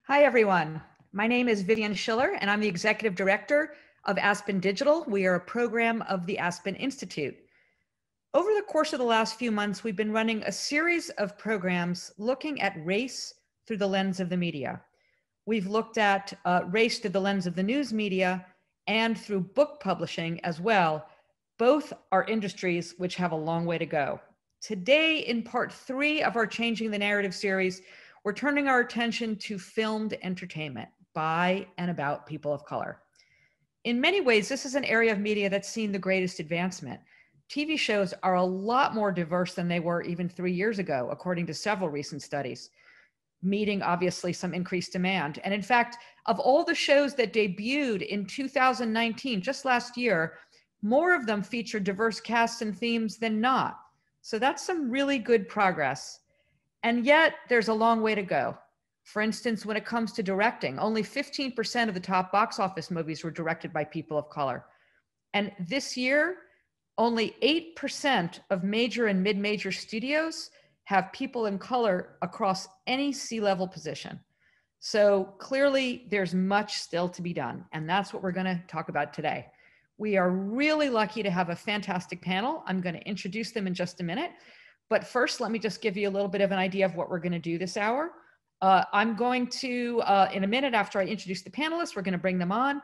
Hi, everyone. My name is Vivian Schiller, and I'm the Executive Director of Aspen Digital. We are a program of the Aspen Institute. Over the course of the last few months, we've been running a series of programs looking at race through the lens of the media. We've looked at race through the lens of the news media and through book publishing as well. Both are industries which have a long way to go. Today, in part 3 of our Changing the Narrative series, we're turning our attention to filmed entertainment by and about people of color. In many ways, this is an area of media that's seen the greatest advancement. TV shows are a lot more diverse than they were even 3 years ago, according to several recent studies, meeting obviously some increased demand. And in fact, of all the shows that debuted in 2019, just last year, more of them featured diverse casts and themes than not. So that's some really good progress. And yet there's a long way to go. For instance, when it comes to directing, only 15% of the top box office movies were directed by people of color. And this year, only 8% of major and mid-major studios have people in color across any C-level position. So clearly there's much still to be done. And that's what we're going to talk about today. We are really lucky to have a fantastic panel. I'm going to introduce them in just a minute. But first, let me just give you a little bit of an idea of what we're going to do this hour. I'm going to, in a minute after I introduce the panelists, we're going to bring them on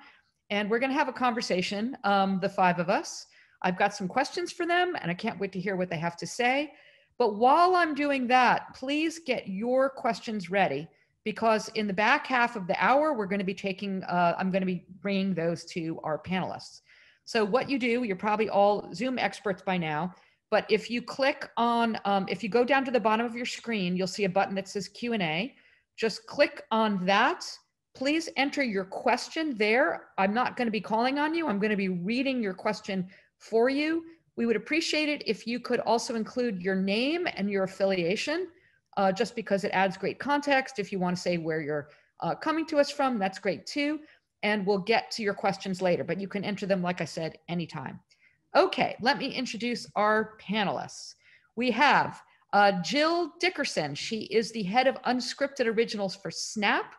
and we're going to have a conversation, the 5 of us. I've got some questions for them and I can't wait to hear what they have to say. But while I'm doing that, please get your questions ready because in the back half of the hour, we're going to be taking, I'm going to be bringing those to our panelists. So what you do, you're probably all Zoom experts by now. But if you click on, if you go down to the bottom of your screen, you'll see a button that says Q&A. Just click on that. Please enter your question there. I'm not going to be calling on you. I'm going to be reading your question for you. We would appreciate it if you could also include your name and your affiliation, just because it adds great context. If you want to say where you're coming to us from, that's great too. And we'll get to your questions later, but you can enter them, like I said, anytime. Okay, let me introduce our panelists. We have Jill Dickerson. She is the head of unscripted originals for Snap.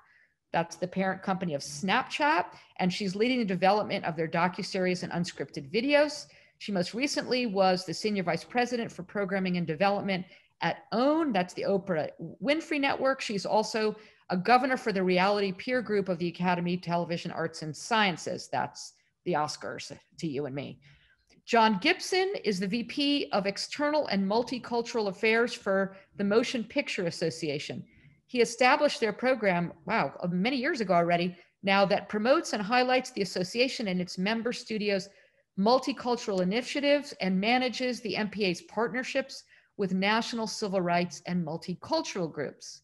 That's the parent company of Snapchat, and she's leading the development of their docuseries and unscripted videos. She most recently was the senior vice president for programming and development at OWN. That's the Oprah Winfrey Network. She's also a governor for the reality peer group of the Academy of Television Arts and Sciences. That's the Oscars to you and me. John Gibson is the VP of External and Multicultural Affairs for the Motion Picture Association. He established their program, wow, many years ago already, now that promotes and highlights the association and its member studios' multicultural initiatives and manages the MPA's partnerships with national civil rights and multicultural groups.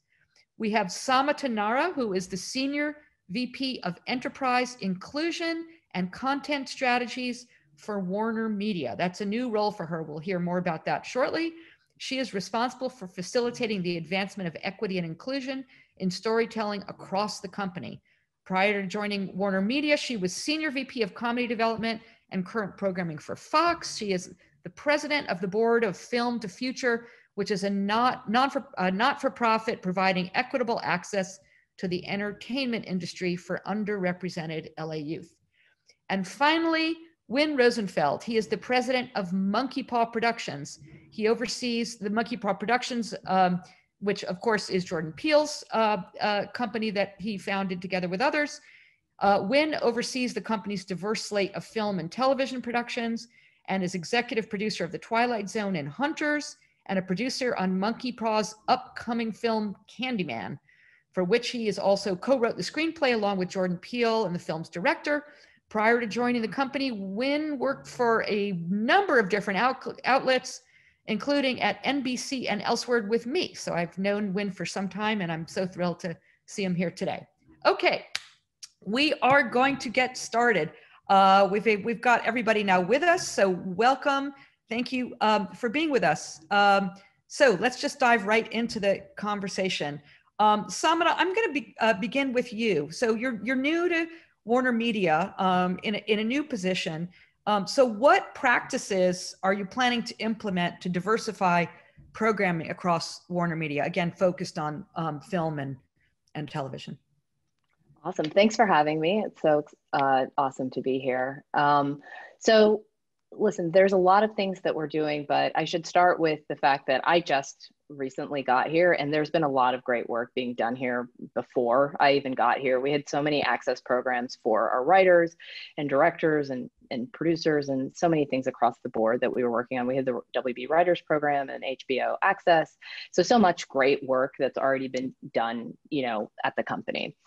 We have Samata Nara, who is the Senior VP of Enterprise Inclusion and Content Strategies for Warner Media. That's a new role for her. We'll hear more about that shortly. She is responsible for facilitating the advancement of equity and inclusion in storytelling across the company. Prior to joining Warner Media, she was Senior VP of Comedy Development and Current Programming for Fox. She is the president of the board of Film to Future, which is a not-for-profit providing equitable access to the entertainment industry for underrepresented LA youth. And finally, Win Rosenfeld. He is the president of Monkeypaw Productions. He oversees the Monkeypaw Productions, which of course is Jordan Peele's company that he founded together with others. Win oversees the company's diverse slate of film and television productions and is executive producer of The Twilight Zone and Hunters and a producer on Monkeypaw's upcoming film Candyman, for which he is also co-wrote the screenplay along with Jordan Peele and the film's director. Prior to joining the company, Win worked for a number of different outlets, including at NBC and elsewhere with me. So I've known Win for some time and I'm so thrilled to see him here today. Okay, we are going to get started. We've got everybody now with us, so welcome. Thank you for being with us. So let's just dive right into the conversation. Samana, I'm going to begin with you. So you're new to Warner Media in a new position. So what practices are you planning to implement to diversify programming across Warner Media? Again, focused on film and television. Awesome. Thanks for having me. It's so awesome to be here. So listen, there's a lot of things that we're doing, but I should start with the fact that I just recently got here and there's been a lot of great work being done here before I even got here. We had so many access programs for our writers and directors and producers and so many things across the board that we were working on. We had the WB Writers Program and HBO Access. So much great work that's already been done, at the company.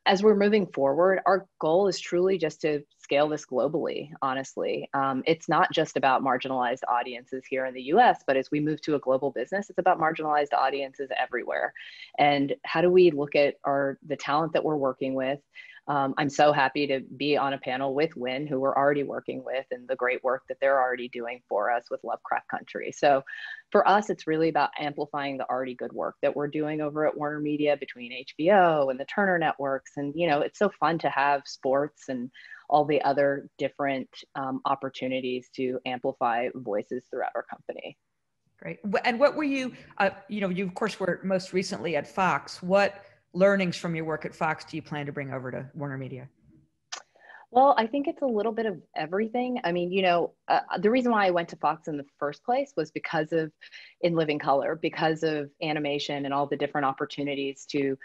As we're moving forward, our goal is truly just to scale this globally, honestly. It's not just about marginalized audiences here in the US, but as we move to a global business, it's about marginalized audiences everywhere. And how do we look at the talent that we're working with? I'm so happy to be on a panel with Win, who we're already working with, and the great work that they're already doing for us with Lovecraft Country. So for us, it's really about amplifying the already good work that we're doing over at Warner Media between HBO and the Turner networks. And, it's so fun to have sports and all the other different opportunities to amplify voices throughout our company. Great. And what were you, you of course were most recently at Fox. What learnings from your work at Fox do you plan to bring over to Warner Media? Well, I think it's a little bit of everything. I mean, the reason why I went to Fox in the first place was because of In Living Color, because of animation and all the different opportunities to,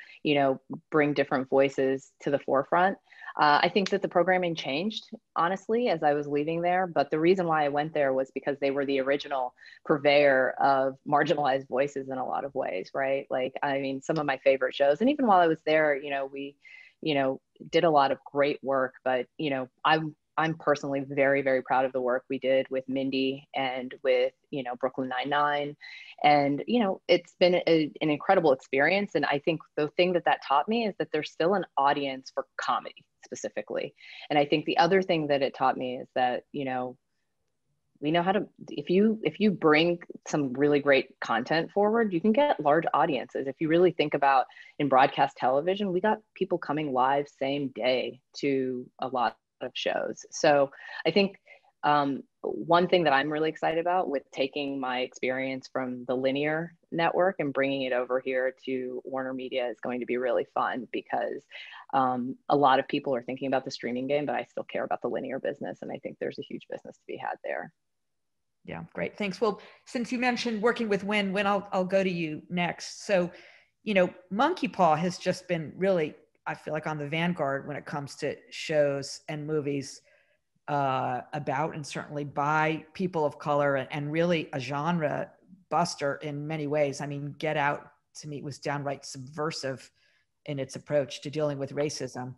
bring different voices to the forefront. I think that the programming changed, honestly, as I was leaving there. But the reason why I went there was because they were the original purveyor of marginalized voices in a lot of ways, right? Like, I mean, some of my favorite shows. And even while I was there, we did a lot of great work, but, I'm personally very, very proud of the work we did with Mindy and with, Brooklyn Nine-Nine. And, it's been an incredible experience. And I think the thing that taught me is that there's still an audience for comedy specifically. And I think the other thing that it taught me is that, we know how to, if you bring some really great content forward, you can get large audiences. If you really think about in broadcast television, we got people coming live same day to a lot of shows. So I think one thing that I'm really excited about with taking my experience from the linear network and bringing it over here to Warner Media is going to be really fun because a lot of people are thinking about the streaming game, but I still care about the linear business. And I think there's a huge business to be had there. Yeah, great. Thanks. Well, since you mentioned working with Win, I'll go to you next. So, Monkeypaw has just been really, I feel like, on the vanguard when it comes to shows and movies about and certainly by people of color and really a genre buster in many ways. I mean, Get Out to me was downright subversive in its approach to dealing with racism.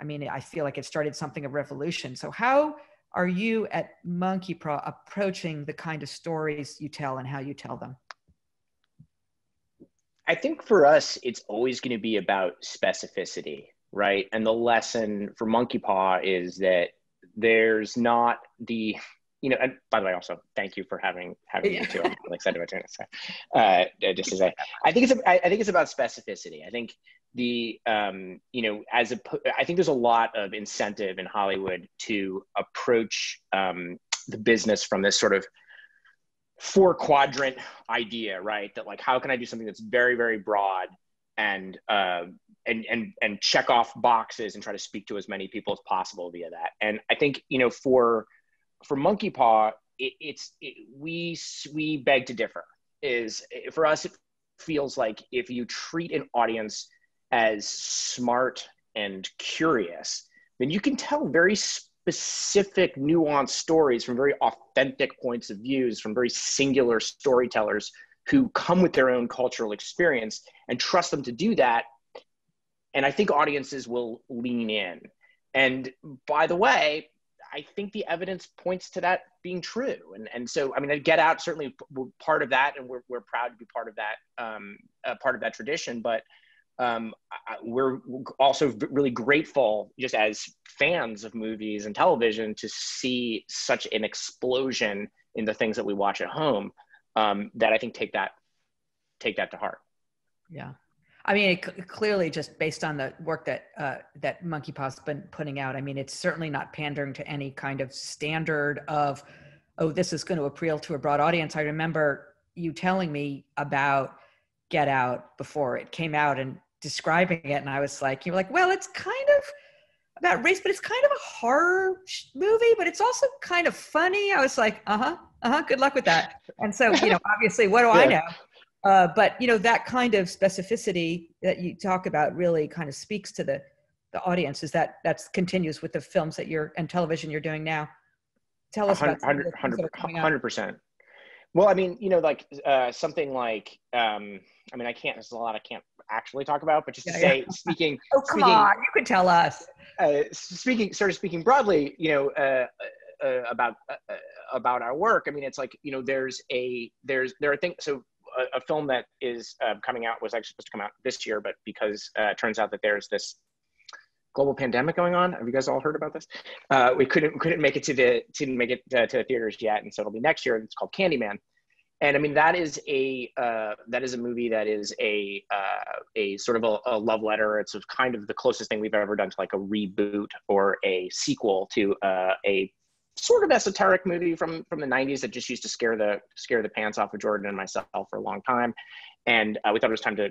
I mean, I feel like it started something of revolution. So how are you at Monkeypaw approaching the kind of stories you tell and how you tell them? I think for us, it's always going to be about specificity, right? And the lesson for Monkeypaw is that there's not the, and by the way, also, thank you for having me too. I'm really excited about doing this. Just to say, I think it's about specificity. I think I think there's a lot of incentive in Hollywood to approach the business from this sort of 4-quadrant idea, right? That like, how can I do something that's very, very broad and check off boxes and try to speak to as many people as possible via that. And I think, for Monkeypaw, we beg to differ. For us, it feels like if you treat an audience as smart and curious, then you can tell very specific, nuanced stories from very authentic points of views, from very singular storytellers who come with their own cultural experience, and trust them to do that. And I think audiences will lean in. And by the way, I think the evidence points to that being true. And so, I mean, Get Out certainly we're part of that, and we're proud to be part of that tradition. But we're also really grateful, just as fans of movies and television, to see such an explosion in the things that we watch at home, that I think take that to heart. Yeah. I mean, clearly, just based on the work that Monkeypaw's been putting out, I mean, it's certainly not pandering to any kind of standard of, oh, this is going to appeal to a broad audience. I remember you telling me about Get Out before it came out, and describing it, and I was like, you were like, well, it's kind of about race, but it's kind of a horror movie, but it's also kind of funny. I was like, good luck with that. And so, obviously, what do I know? But that kind of specificity that you talk about really kind of speaks to the audience. Is that's continues with the films that and television you're doing now. Tell us about 100%. Well, I mean, something like, I can't, there's a lot I can't actually talk about, but just to say, speaking. Oh, come on, you could tell us. Speaking broadly, about our work. I mean, it's like, there are things, so a film that is coming out was actually supposed to come out this year, but because it turns out that there's this global pandemic going on. Have you guys all heard about this? We couldn't make it to the theaters yet, and so it'll be next year. It's called Candyman, and I mean that is a movie that is a sort of a love letter. It's kind of the closest thing we've ever done to like a reboot or a sequel to a sort of esoteric movie from the 90s that just used to scare the pants off of Jordan and myself for a long time. And we thought it was time to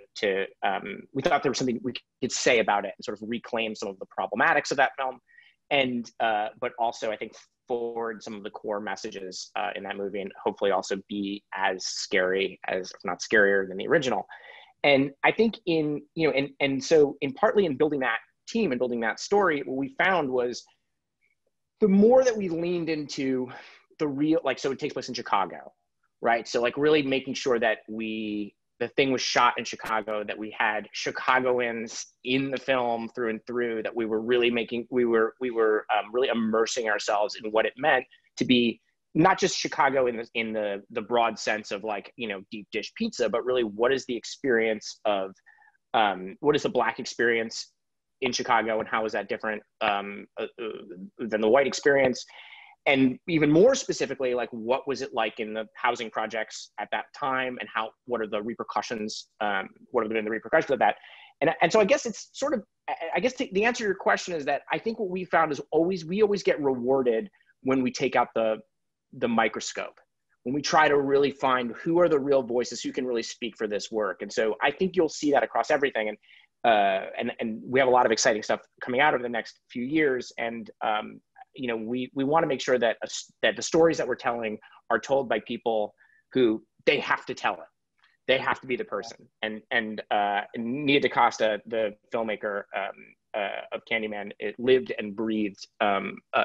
we thought there was something we could say about it and sort of reclaim some of the problematics of that film. And, but also I think forward some of the core messages in that movie and hopefully also be as scary as, if not scarier than the original. And I think so partly in building that team and building that story, what we found was the more that we leaned into the real, so it takes place in Chicago, right? So really making sure that the thing was shot in Chicago, that we had Chicagoans in the film through and through, that we were really really immersing ourselves in what it meant to be not just Chicago in the broad sense of deep dish pizza, but really what is the experience of, what is the Black experience in Chicago and how is that different than the white experience? And even more specifically, what was it like in the housing projects at that time, and what are the repercussions? What have been the repercussions of that? And so I guess it's sort of, the answer to your question is that I think what we found is we always get rewarded when we take out the microscope, when we try to really find who are the real voices who can really speak for this work. And so I think you'll see that across everything. And we have a lot of exciting stuff coming out over the next few years. And we want to make sure that the stories that we're telling are told by people who they have to tell it. They have to be the person. And Nia DaCosta, the filmmaker of Candyman, it lived and breathed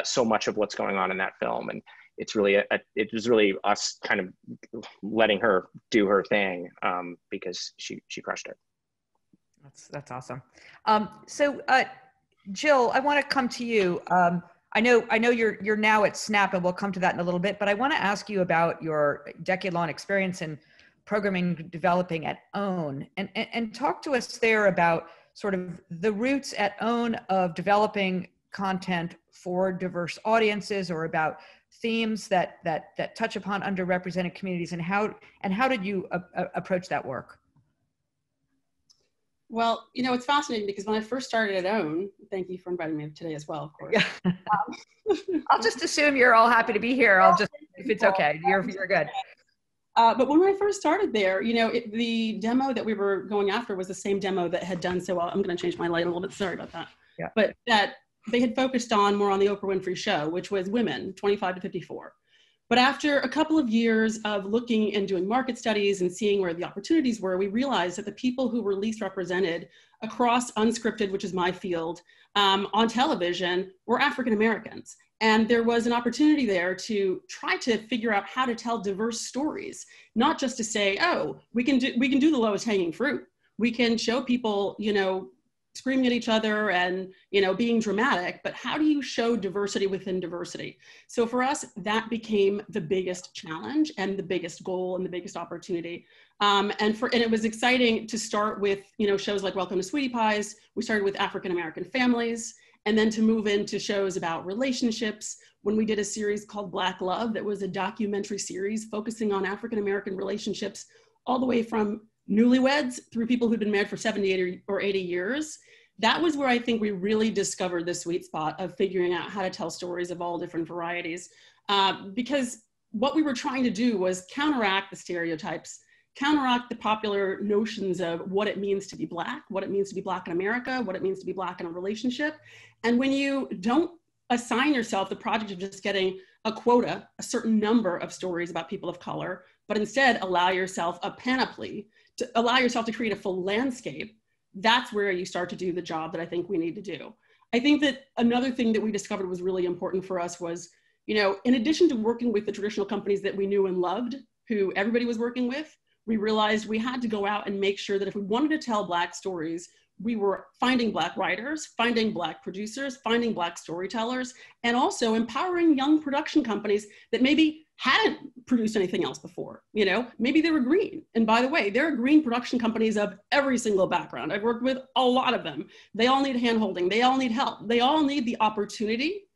so much of what's going on in that film. And it's really it was really us kind of letting her do her thing because she crushed it. That's awesome. So Jill, I want to come to you. I know you're now at Snap, and we'll come to that in a little bit, but I want to ask you about your decade-long experience in programming developing at OWN, and talk to us there about sort of the roots at OWN of developing content for diverse audiences, or about themes that touch upon underrepresented communities, and how did you approach that work? Well, it's fascinating because when I first started at OWN, thank you for inviting me today as well, of course. I'll just assume you're all happy to be here. If it's okay, you're good. But when I first started there, the demo that we were going after was the same demo that had done so well. I'm going to change my light a little bit. Sorry about that. Yeah. But that they had focused on more on the Oprah Winfrey Show, which was women 25 to 54. But after a couple of years of looking and doing market studies and seeing where the opportunities were, we realized that the people who were least represented across unscripted, which is my field, on television, were African Americans. And there was an opportunity there to try to figure out how to tell diverse stories, not just to say, oh, we can do the lowest hanging fruit. We can show people, screaming at each other and, being dramatic, but how do you show diversity within diversity? So for us, that became the biggest challenge and the biggest goal and the biggest opportunity. And it was exciting to start with, shows like Welcome to Sweetie Pies. We started with African-American families, and then to move into shows about relationships. When we did a series called Black Love, that was a documentary series focusing on African-American relationships, all the way from newlyweds through people who'd been married for 70 or 80 years. That was where I think we really discovered the sweet spot of figuring out how to tell stories of all different varieties. Because what we were trying to do was counteract the stereotypes, counteract the popular notions of what it means to be Black, what it means to be Black in America, what it means to be Black in a relationship. And when you don't assign yourself the project of just getting a quota, a certain number of stories about people of color, but instead allow yourself a panoply, to allow yourself to create a full landscape, that's where you start to do the job that I think we need to do. I think that another thing that we discovered was really important for us was, you know, in addition to working with the traditional companies that we knew and loved, who everybody was working with, we realized we had to go out and make sure that if we wanted to tell Black stories, we were finding Black writers, finding Black producers, finding Black storytellers, and also empowering young production companies that maybe hadn't produced anything else before. You know, maybe they were green. And by the way, there are green production companies of every single background. I've worked with a lot of them. They all need handholding. They all need help. They all need the opportunity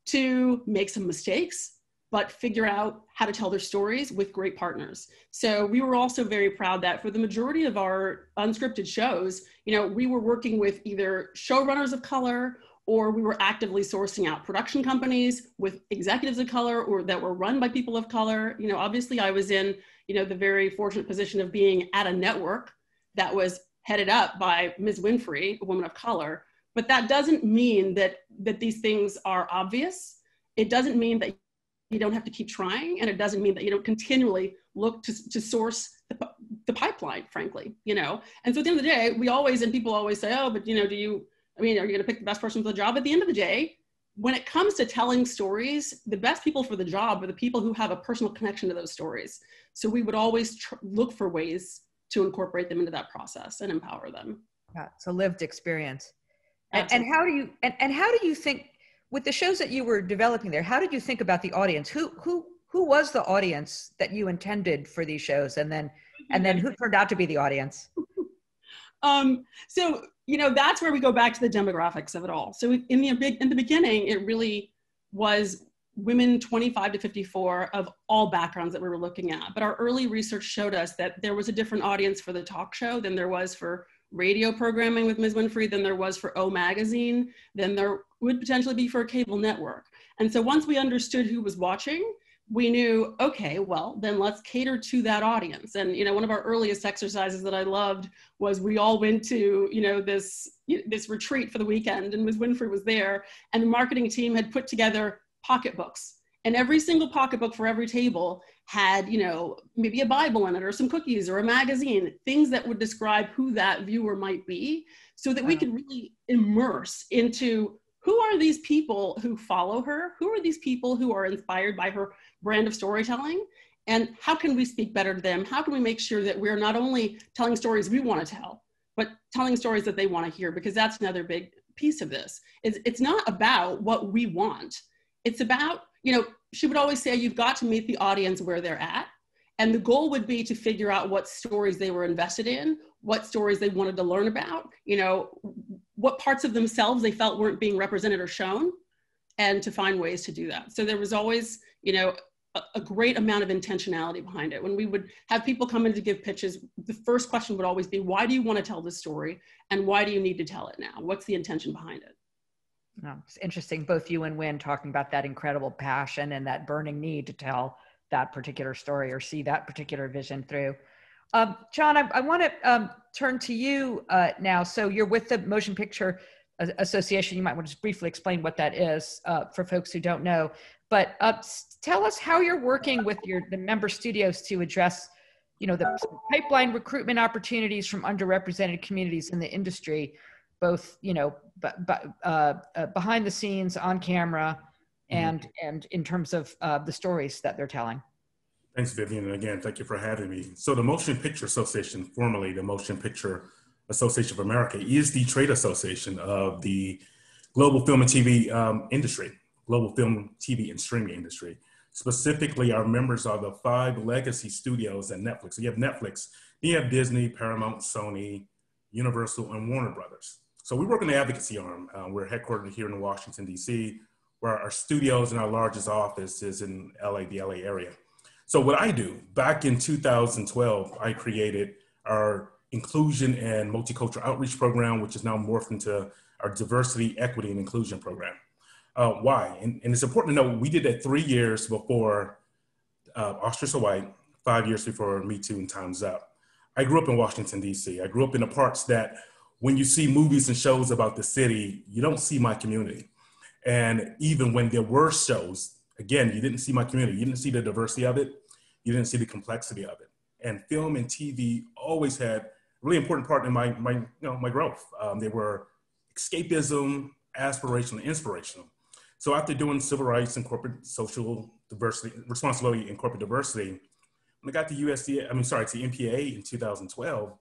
to make some mistakes, but figure out how to tell their stories with great partners. So we were also very proud that for the majority of our unscripted shows, you know, we were working with either showrunners of color, or we were actively sourcing out production companies with executives of color or that were run by people of color. You know, obviously I was in, you know, the very fortunate position of being at a network that was headed up by Ms. Winfrey, a woman of color, but that doesn't mean that these things are obvious. It doesn't mean that you don't have to keep trying, and it doesn't mean that you don't continually look to source the pipeline, frankly, you know? And so at the end of the day, we always, and people always say, oh, but you know, are you gonna pick the best person for the job? At the end of the day, when it comes to telling stories, the best people for the job are the people who have a personal connection to those stories. So we would always look for ways to incorporate them into that process and empower them. Yeah, it's a lived experience. And how do you think, with the shows that you were developing there, how did you think about the audience? Who was the audience that you intended for these shows, and then who turned out to be the audience? So, you know, that's where we go back to the demographics of it all. So in the beginning, it really was women 25 to 54 of all backgrounds that we were looking at. But our early research showed us that there was a different audience for the talk show than there was for radio programming with Ms. Winfrey, than there was for O Magazine, than there would potentially be for a cable network. And so once we understood who was watching, we knew, okay, well, then let's cater to that audience. And, you know, one of our earliest exercises that I loved was we all went to, you know, this retreat for the weekend, and Ms. Winfrey was there, and the marketing team had put together pocketbooks. And every single pocketbook for every table had, you know, maybe a Bible in it or some cookies or a magazine, things that would describe who that viewer might be, so that we could really immerse into who are these people who follow her? Who are these people who are inspired by her brand of storytelling? And how can we speak better to them? How can we make sure that we're not only telling stories we want to tell, but telling stories that they want to hear? Because that's another big piece of this. It's not about what we want. It's about, you know, she would always say, you've got to meet the audience where they're at. And the goal would be to figure out what stories they were invested in, what stories they wanted to learn about, you know, what parts of themselves they felt weren't being represented or shown, and to find ways to do that. So there was always, you know, a great amount of intentionality behind it. When we would have people come in to give pitches, the first question would always be, why do you want to tell this story? And why do you need to tell it now? What's the intention behind it? Oh, it's interesting, both you and Wynn talking about that incredible passion and that burning need to tell that particular story or see that particular vision through. John, I want to turn to you now. So you're with the Motion Picture Association. You might want to just briefly explain what that is for folks who don't know. But tell us how you're working with the member studios to address, you know, the pipeline recruitment opportunities from underrepresented communities in the industry, both, you know, behind the scenes, on camera, and in terms of the stories that they're telling. Thanks, Vivian. And again, thank you for having me. So the Motion Picture Association, formerly the Motion Picture Association of America, is the trade association of the global film and TV industry, global film, TV, and streaming industry. Specifically, our members are the 5 legacy studios and Netflix. So you have Netflix, you have Disney, Paramount, Sony, Universal, and Warner Brothers. So we work in the advocacy arm. We're headquartered here in Washington, D.C., where our studios and our largest office is in LA, the LA area. So what I do, back in 2012, I created our inclusion and multicultural outreach program, which is now morphed into our diversity, equity, and inclusion program. Why? And it's important to know we did that 3 years before Ostrich So White, 5 years before Me Too and Time's Up. I grew up in Washington, D.C. I grew up in the parts that when you see movies and shows about the city, you don't see my community. And even when there were shows, again, you didn't see my community. You didn't see the diversity of it. You didn't see the complexity of it. And film and TV always had a really important part in my growth. They were escapism, aspirational, inspirational. So after doing civil rights and corporate social diversity, responsibility and corporate diversity, when I got to to MPA in 2012,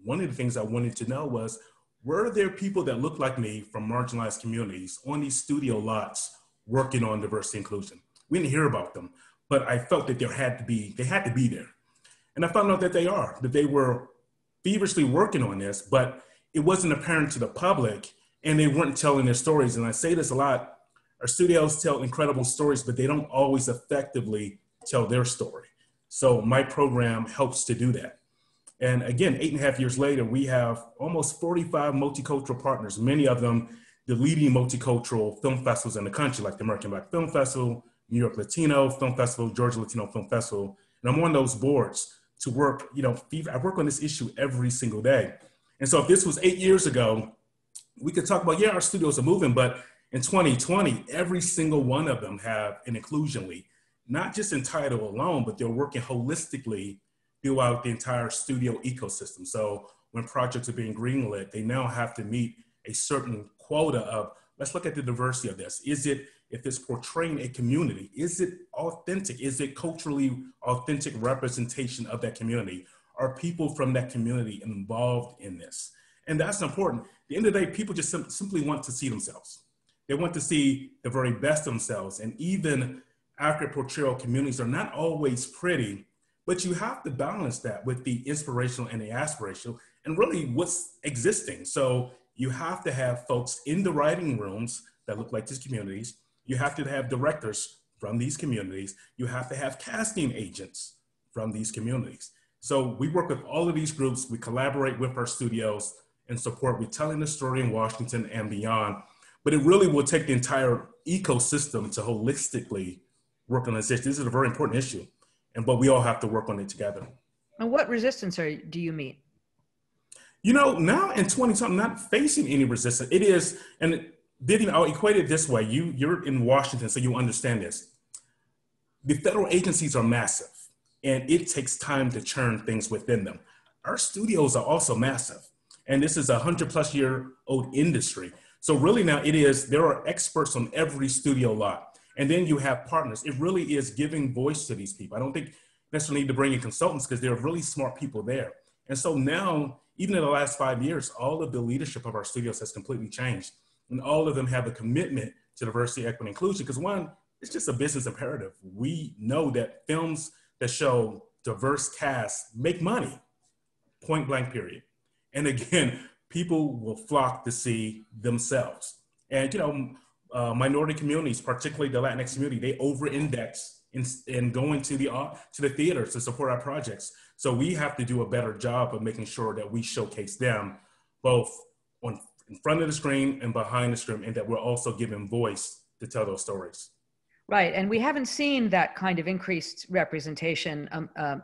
one of the things I wanted to know was, were there people that looked like me from marginalized communities on these studio lots working on diversity inclusion? We didn't hear about them, but I felt that they had to be there. And I found out that they were feverishly working on this, but it wasn't apparent to the public and they weren't telling their stories. And I say this a lot, our studios tell incredible stories, but they don't always effectively tell their story. So my program helps to do that. And again, 8.5 years later, we have almost 45 multicultural partners, many of them the leading multicultural film festivals in the country, like the American Black Film Festival, New York Latino Film Festival, Georgia Latino Film Festival. And I'm on those boards to work, I work on this issue every single day. And so if this was 8 years ago, we could talk about, our studios are moving, but in 2020, every single one of them have an inclusion lead, not just in title alone, but they're working holistically throughout the entire studio ecosystem. So when projects are being greenlit, they now have to meet a certain quota of, let's look at the diversity of this. If it's portraying a community, is it authentic? Is it culturally authentic representation of that community? Are people from that community involved in this? And that's important. At the end of the day, people just simply want to see themselves. They want to see the very best of themselves. And even accurate portrayal communities are not always pretty, but you have to balance that with the inspirational and the aspirational and really what's existing. So you have to have folks in the writing rooms that look like these communities. You have to have directors from these communities. You have to have casting agents from these communities. So we work with all of these groups. We collaborate with our studios and support. We're telling the story in Washington and beyond. But it really will take the entire ecosystem to holistically work on this issue. This is a very important issue, but we all have to work on it together. And what resistance do you meet? Now in 2020, I'm not facing any resistance. It is, and Vivian, I'll equate it this way. You're in Washington, so you understand this. The federal agencies are massive, and it takes time to churn things within them. Our studios are also massive, and this is a 100-plus-year-old industry. So really now there are experts on every studio lot. And then you have partners. It really is giving voice to these people. I don't think necessarily need to bring in consultants because there are really smart people there. And so now, even in the last 5 years, all of the leadership of our studios has completely changed. And all of them have a commitment to diversity, equity, and inclusion. Because one, it's just a business imperative. We know that films that show diverse casts make money, point blank period. And again, people will flock to see themselves. And, minority communities, particularly the Latinx community, they over-index in going to the theaters to support our projects. So we have to do a better job of making sure that we showcase them both in front of the screen and behind the screen, and that we're also giving voice to tell those stories. Right, and we haven't seen that kind of increased representation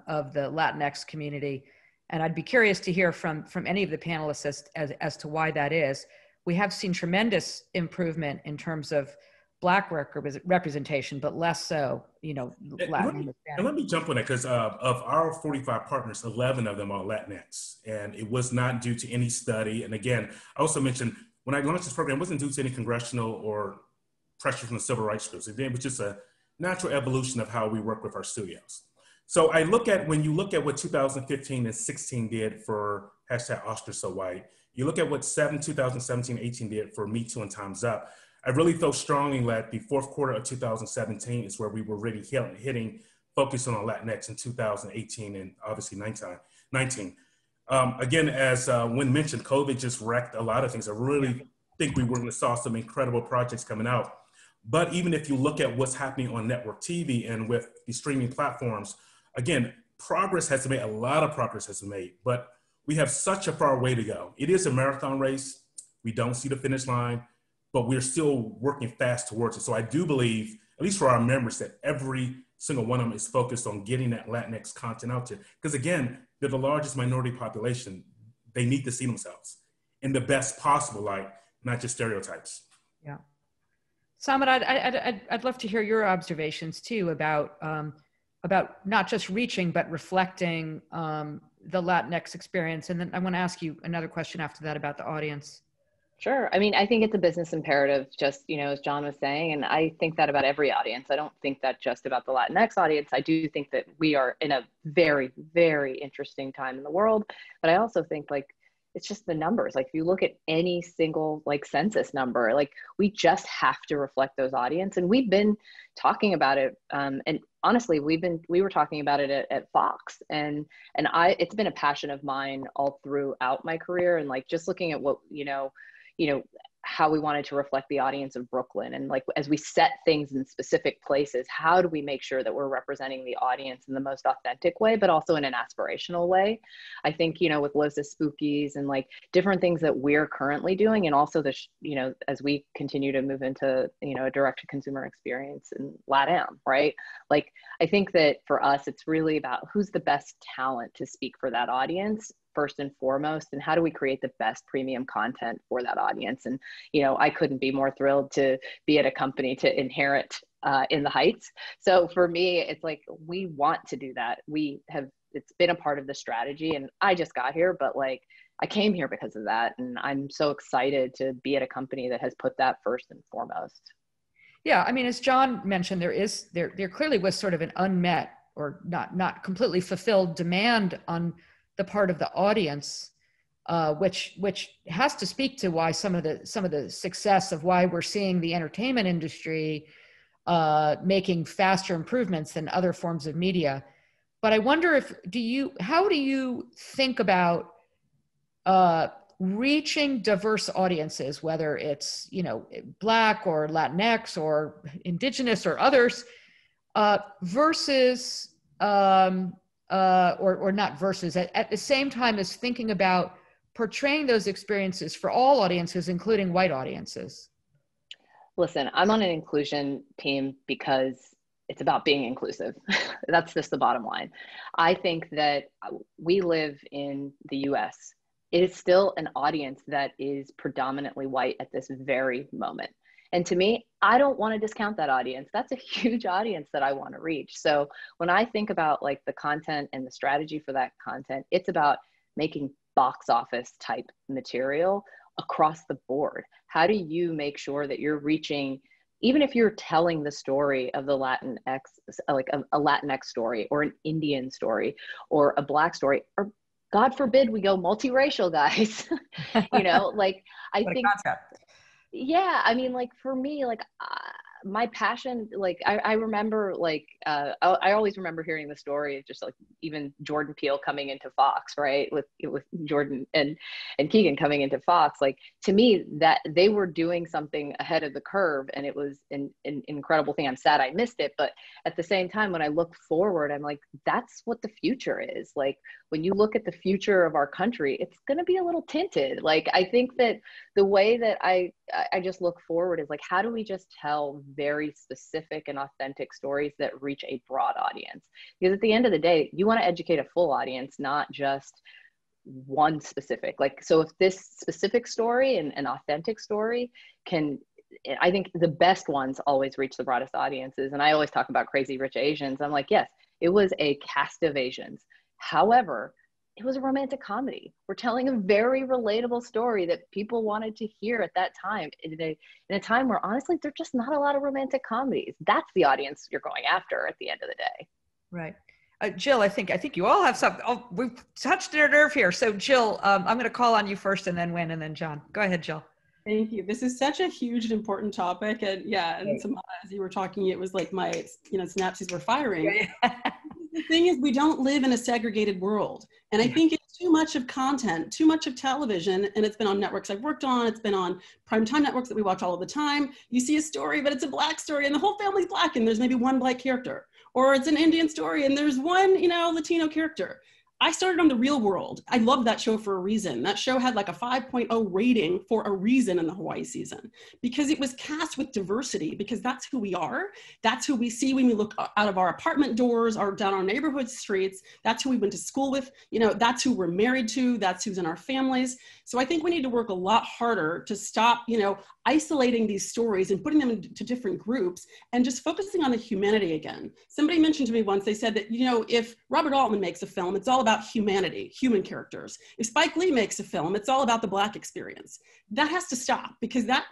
of the Latinx community. And I'd be curious to hear from any of the panelists as to why that is. We have seen tremendous improvement in terms of Black representation, but less so, Latin. And let me jump on that because of our 45 partners, 11 of them are Latinx. And it was not due to any study. And again, I also mentioned when I launched this program, it wasn't due to any congressional or pressure from the civil rights groups. It was just a natural evolution of how we work with our studios. So when you look at what 2015 and 16 did for #OscarsSoWhite, you look at what 2017, 18 did for Me Too and Time's Up, I really felt strongly that the fourth quarter of 2017 is where we were really hitting focus on Latinx in 2018 and obviously 19. Again, as Wynn mentioned, COVID just wrecked a lot of things. I really think we were going to saw some incredible projects coming out. But even if you look at what's happening on network TV and with the streaming platforms, again, progress has been made, a lot of progress has been made, but we have such a far way to go. It is a marathon race. We don't see the finish line, but we're still working fast towards it. So I do believe, at least for our members, that every single one of them is focused on getting that Latinx content out there. Because again, they're the largest minority population. They need to see themselves in the best possible light, not just stereotypes. Yeah. Samit, I'd love to hear your observations too about not just reaching, but reflecting the Latinx experience. And then I want to ask you another question after that about the audience. Sure. I mean, I think it's a business imperative, just, you know, as John was saying, and I think that about every audience. I don't think that just about the Latinx audience. I do think that we are in a very, very interesting time in the world, but I also think like, it's just the numbers. Like if you look at any single like census number, like we just have to reflect those audience. And we've been talking about it. And honestly, we were talking about it at Fox, and it's been a passion of mine all throughout my career. And like, just looking at what, you know, how we wanted to reflect the audience of Brooklyn. And like, as we set things in specific places, how do we make sure that we're representing the audience in the most authentic way, but also in an aspirational way? I think, you know, with Los Spookies and like different things that we're currently doing, and also the, you know, as we continue to move into, you know, a direct to consumer experience in LATAM, right? Like, I think that for us, it's really about who's the best talent to speak for that audience first and foremost, and how do we create the best premium content for that audience? And, you know, I couldn't be more thrilled to be at a company to inherit in the Heights. So for me, it's like, we want to do that. It's been a part of the strategy, and I just got here, but like, I came here because of that. And I'm so excited to be at a company that has put that first and foremost. Yeah. I mean, as John mentioned, there clearly was sort of an unmet or not completely fulfilled demand on the part of the audience, which has to speak to why some of the success of why we're seeing the entertainment industry making faster improvements than other forms of media. But I wonder how do you think about reaching diverse audiences, whether it's, you know, Black or Latinx or Indigenous or others, versus or not versus, at the same time as thinking about portraying those experiences for all audiences, including white audiences? Listen, I'm on an inclusion team because it's about being inclusive. That's just the bottom line. I think that we live in the US. It is still an audience that is predominantly white at this very moment. And to me, I don't want to discount that audience. That's a huge audience that I want to reach. So when I think about like the content and the strategy for that content, it's about making box office type material across the board. How do you make sure that you're reaching, even if you're telling the story of the Latinx, like a Latinx story or an Indian story or a Black story, or God forbid we go multiracial, guys, you know, like I think, yeah, I mean, like for me, like my passion, like I remember, like I always remember hearing the story of just like even Jordan Peele coming into Fox, right? With Jordan and Keegan coming into Fox. Like to me, that they were doing something ahead of the curve, and it was an incredible thing. I'm sad I missed it, but at the same time, when I look forward, I'm like, that's what the future is. Like when you look at the future of our country, it's going to be a little tinted. Like I think that the way that I just look forward is like, how do we just tell very specific and authentic stories that reach a broad audience? Because at the end of the day, you want to educate a full audience, not just one specific. Like, so if this specific story and an authentic story can, I think the best ones always reach the broadest audiences. And I always talk about Crazy Rich Asians. I'm like, yes, it was a cast of Asians. However, it was a romantic comedy. We're telling a very relatable story that people wanted to hear at that time, in a time where honestly, there's just not a lot of romantic comedies. That's the audience you're going after at the end of the day. Right. Jill, I think you all have something. Oh, we've touched a nerve here. So Jill, I'm going to call on you first and then Wynn and then John. Go ahead, Jill. Thank you. This is such a huge and important topic. And yeah, and as you were talking, it was like my, synapses were firing. The thing is, we don't live in a segregated world. And I think it's too much of content, too much of television, and it's been on networks I've worked on, it's been on primetime networks that we watch all of the time. You see a story, but it's a Black story and the whole family's Black and there's maybe one Black character. Or it's an Indian story and there's one, Latino character. I started on The Real World. I loved that show for a reason. That show had like a 5.0 rating for a reason in the Hawaii season, because it was cast with diversity, because that's who we are. That's who we see when we look out of our apartment doors or down our neighborhood streets. That's who we went to school with. You know, that's who we're married to. That's who's in our families. So I think we need to work a lot harder to stop, you know, isolating these stories and putting them into different groups and just focusing on the humanity again. Somebody mentioned to me once, they said that, you know, if Robert Altman makes a film, it's all about humanity, human characters. If Spike Lee makes a film, it's all about the Black experience. That has to stop, because that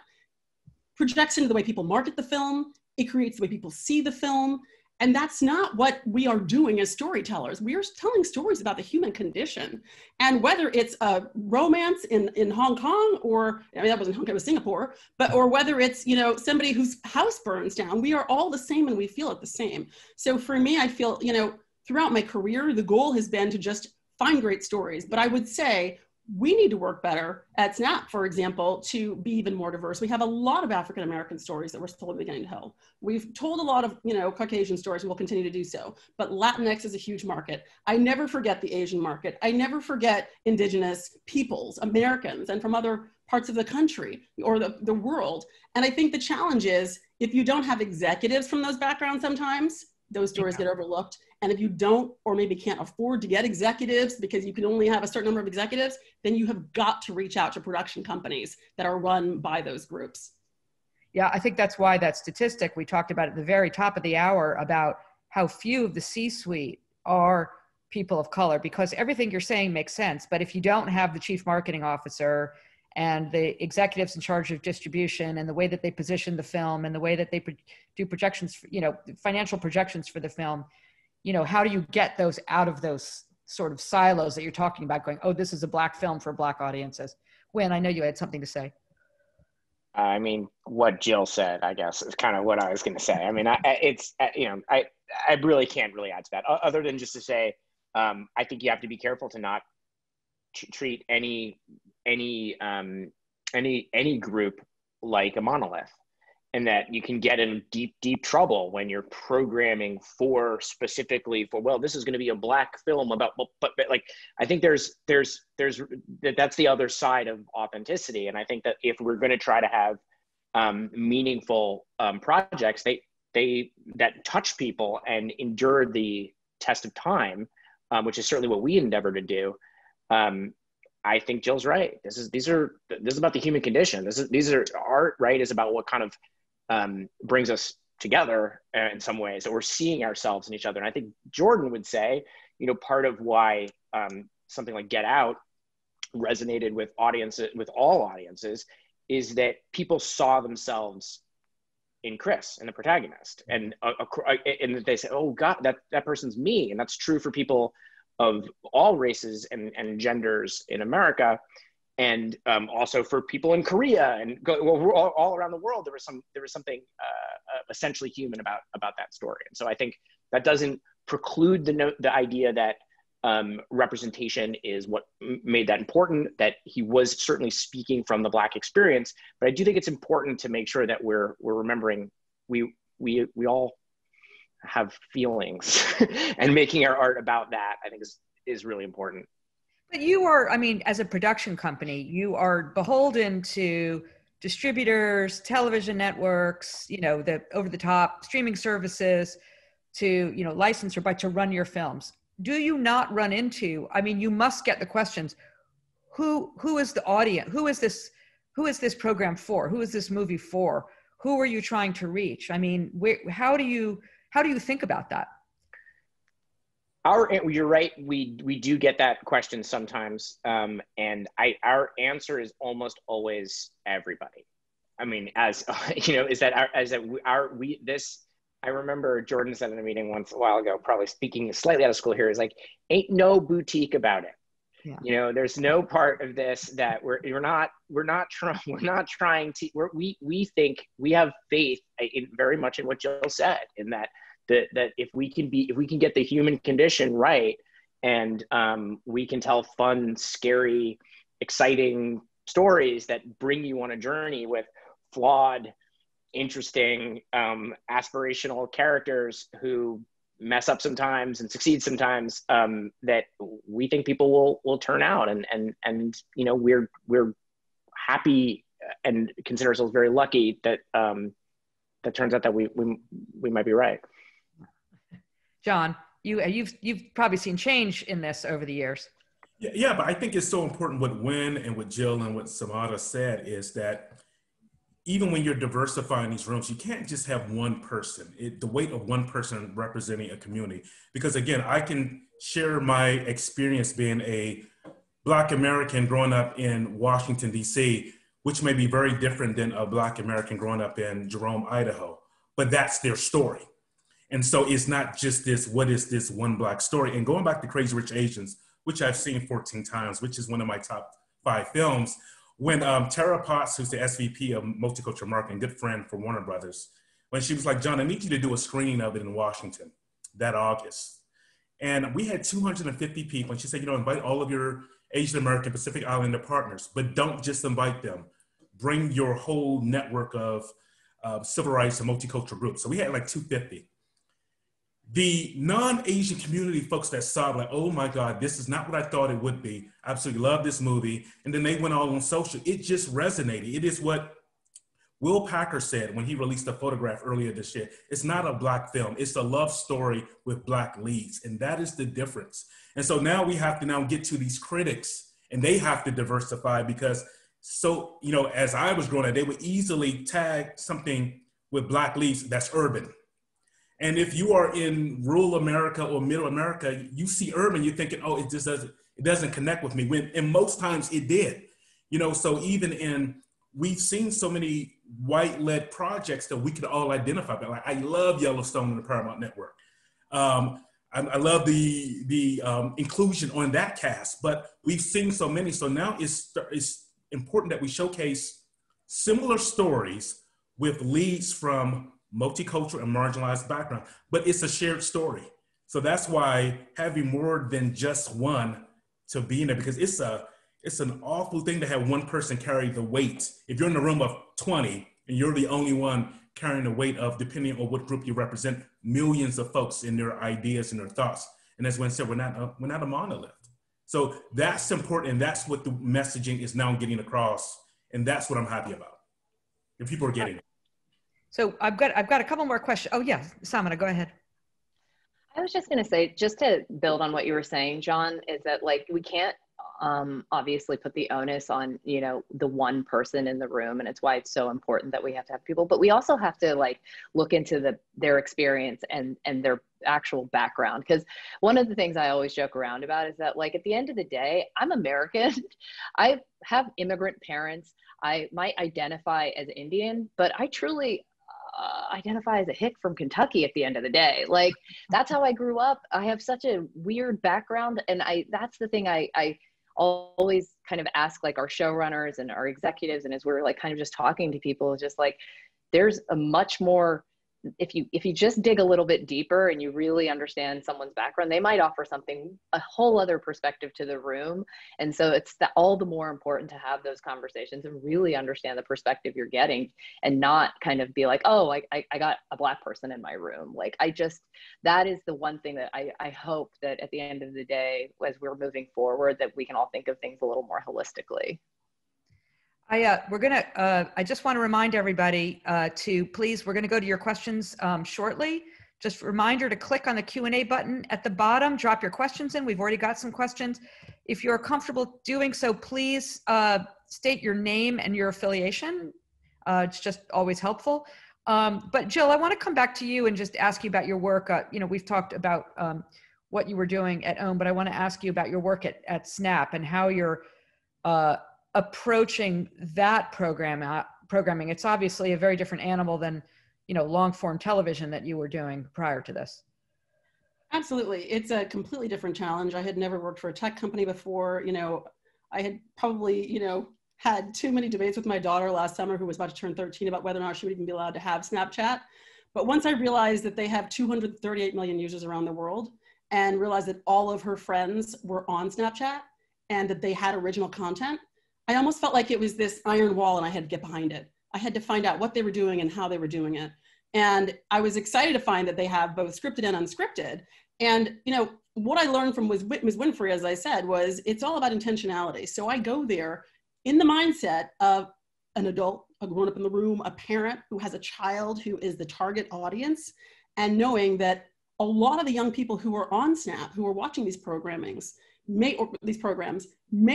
projects into the way people market the film. It creates the way people see the film. And that's not what we are doing as storytellers. We are telling stories about the human condition. And whether it's a romance in Hong Kong, or, I mean, that wasn't Hong Kong, it was Singapore, but, or whether it's, you know, somebody whose house burns down, we are all the same and we feel it the same. So for me, I feel, you know, throughout my career, the goal has been to just find great stories. But I would say we need to work better at SNAP, for example, to be even more diverse. We have a lot of African-American stories that we're still beginning to tell. We've told a lot of, you know, Caucasian stories, and we'll continue to do so. But Latinx is a huge market. I never forget the Asian market. I never forget Indigenous peoples, Americans, and from other parts of the country or the world. And I think the challenge is, if you don't have executives from those backgrounds, sometimes those stories get overlooked. And if you don't, or maybe can't afford to get executives because you can only have a certain number of executives, then you have got to reach out to production companies that are run by those groups. Yeah, I think that's why that statistic we talked about at the very top of the hour about how few of the C-suite are people of color, because everything you're saying makes sense. But if you don't have the chief marketing officer and the executives in charge of distribution and the way that they position the film and the way that they do projections, you know, financial projections for the film, you know, how do you get those out of those sort of silos that you're talking about, going, oh, this is a Black film for Black audiences? Wynn, I know you had something to say. I mean, what Jill said, I guess, is kind of what I was going to say. I mean, I really can't really add to that, other than just to say, I think you have to be careful to not treat any group like a monolith, and that you can get in deep trouble when you're programming specifically for, well, this is going to be a Black film about, but like, I think that's the other side of authenticity. And I think that if we're going to try to have meaningful projects, that touch people and endure the test of time, which is certainly what we endeavor to do. I think Jill's right. This is about the human condition. These are art, right? Is about what kind of brings us together in some ways, that we're seeing ourselves in each other. And I think Jordan would say, you know, part of why something like Get Out resonated with all audiences, is that people saw themselves in Chris and the protagonist, and they say, oh God, that person's me. And that's true for people of all races and genders in America. And also for people in Korea and all around the world, there was something essentially human about that story. And so I think that doesn't preclude the idea that representation is what made that important, that he was certainly speaking from the Black experience. But I do think it's important to make sure that we're remembering we all have feelings, and making our art about that, I think, is really important. But you are, I mean, as a production company, you are beholden to distributors, television networks, you know, the over-the-top streaming services, to, you know, license or buy to run your films. Do you not run into, I mean, you must get the questions, who is the audience? Who is this program for? Who is this movie for? Who are you trying to reach? I mean, how do you think about that? You're right. We do get that question sometimes, and our answer is almost always everybody. I mean, as you know, I remember Jordan said in a meeting once a while ago, probably speaking slightly out of school here, is like, ain't no boutique about it. Yeah. You know, there's no part of this that we're not trying to. We think, we have faith very much in what Jill said, in that if we can get the human condition right, and we can tell fun, scary, exciting stories that bring you on a journey with flawed, interesting, aspirational characters who mess up sometimes and succeed sometimes, that we think people will turn out, and you know, we're happy and consider ourselves very lucky that that turns out that we might be right. John, you've probably seen change in this over the years. Yeah, but I think it's so important what Wynn and what Jill and what Samada said is that even when you're diversifying these rooms, you can't just have one person, the weight of one person representing a community. Because again, I can share my experience being a Black American growing up in Washington, D.C., which may be very different than a Black American growing up in Jerome, Idaho, but that's their story. And so it's not just this, what is this one Black story? And going back to Crazy Rich Asians, which I've seen 14 times, which is one of my top 5 films, when Tara Potts, who's the SVP of Multicultural Marketing, good friend for Warner Brothers, when she was like, John, I need you to do a screening of it in Washington that August. And we had 250 people. And she said, you know, invite all of your Asian American Pacific Islander partners, but don't just invite them. Bring your whole network of civil rights and multicultural groups. So we had like 250. The non-Asian community folks that saw it, like, oh my God, this is not what I thought it would be. I absolutely love this movie. And then they went all on social. It just resonated. It is what Will Packer said when he released a photograph earlier this year. It's not a Black film. It's a love story with Black leads. And that is the difference. And so now we have to now get to these critics, and they have to diversify because, so, you know, as I was growing up, they would easily tag something with Black leads that's urban. And if you are in rural America or middle America, you see urban, you're thinking, oh, it doesn't connect with me. And most times it did, you know. So we've seen so many white-led projects that we could all identify. But like, I love Yellowstone and the Paramount Network. I love the inclusion on that cast. But we've seen so many. So now it's important that we showcase similar stories with leads from multicultural and marginalized background, but it's a shared story. So that's why having more than just one to be in there, because it's an awful thing to have one person carry the weight. If you're in a room of 20 and you're the only one carrying the weight of, depending on what group you represent, millions of folks in their ideas and their thoughts. And as Wynn said, we're not a monolith. So that's important, and that's what the messaging is now getting across, and that's what I'm happy about. And people are getting it. So I've got a couple more questions. Oh yeah, Samana, go ahead. I was just going to say, just to build on what you were saying, John, is that like we can't obviously put the onus on, you know, the one person in the room, and it's why it's so important that we have to have people, but we also have to like look into their experience and their actual background. Because one of the things I always joke around about is that like at the end of the day, I'm American. I have immigrant parents. I might identify as Indian, but I truly identify as a hick from Kentucky at the end of the day. Like that's how I grew up. I have such a weird background, and that's the thing I always kind of ask like our showrunners and our executives, and as we're like kind of just talking to people, just like there's a much more, if you just dig a little bit deeper and you really understand someone's background, they might offer something, a whole other perspective to the room. And so it's all the more important to have those conversations and really understand the perspective you're getting, and not kind of be like, oh, I got a Black person in my room. Like that is the one thing that I hope that at the end of the day, as we're moving forward, that we can all think of things a little more holistically. I just want to remind everybody we're going to go to your questions shortly. Just a reminder to click on the Q&A button at the bottom, drop your questions in. We've already got some questions. If you're comfortable doing so, please state your name and your affiliation. It's just always helpful. But Jill, I want to come back to you and just ask you about your work. You know, we've talked about what you were doing at OWN, but I want to ask you about your work at SNAP and how you're approaching that programming. It's obviously a very different animal than, you know, long form television that you were doing prior to this. Absolutely. It's a completely different challenge. I had never worked for a tech company before. You know, I had probably, you know, had too many debates with my daughter last summer, who was about to turn 13, about whether or not she would even be allowed to have Snapchat. But once I realized that they have 238 million users around the world, and realized that all of her friends were on Snapchat and that they had original content, I almost felt like it was this iron wall and I had to get behind it. I had to find out what they were doing and how they were doing it. And I was excited to find that they have both scripted and unscripted. And, you know, what I learned from Ms. Winfrey, as I said, was it's all about intentionality. So I go there in the mindset of an adult, a grown up in the room, a parent who has a child who is the target audience, and knowing that a lot of the young people who are on Snap, who are watching these programs, may